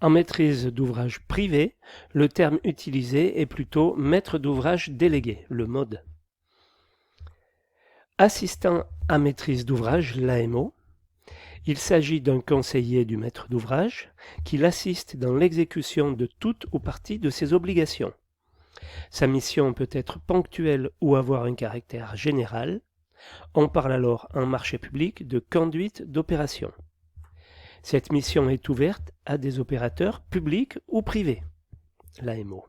En maîtrise d'ouvrage privé, le terme utilisé est plutôt maître d'ouvrage délégué, le MOD. Assistant à maîtrise d'ouvrage, l'AMO. Il s'agit d'un conseiller du maître d'ouvrage qui l'assiste dans l'exécution de toute ou partie de ses obligations. Sa mission peut être ponctuelle ou avoir un caractère général. On parle alors en marché public de conduite d'opération. Cette mission est ouverte à des opérateurs publics ou privés, l'AMO.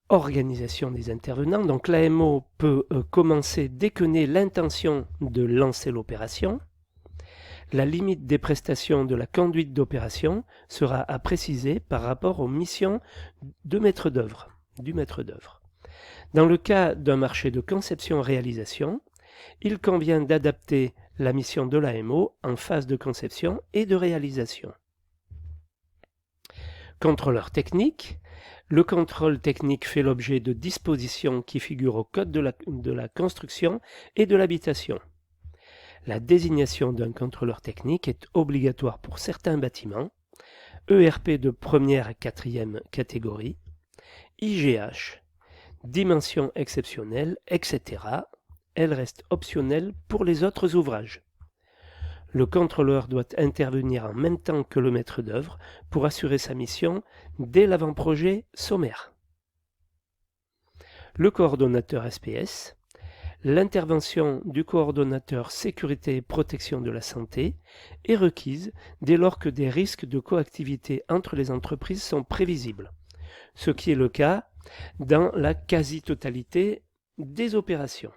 Organisation des intervenants. Donc l'AMO peut commencer dès que naît l'intention de lancer l'opération. La limite des prestations de la conduite d'opération sera à préciser par rapport aux missions du maître d'œuvre. Dans le cas d'un marché de conception-réalisation, il convient d'adapter la mission de l'AMO en phase de conception et de réalisation. Contrôleur technique. Le contrôle technique fait l'objet de dispositions qui figurent au Code de la construction et de l'habitation. La désignation d'un contrôleur technique est obligatoire pour certains bâtiments, ERP de première à quatrième catégorie, IGH, dimension exceptionnelle, etc. Elle reste optionnelle pour les autres ouvrages. Le contrôleur doit intervenir en même temps que le maître d'œuvre pour assurer sa mission dès l'avant-projet sommaire. Le coordonnateur SPS. L'intervention du coordonnateur sécurité et protection de la santé est requise dès lors que des risques de coactivité entre les entreprises sont prévisibles, ce qui est le cas dans la quasi-totalité des opérations.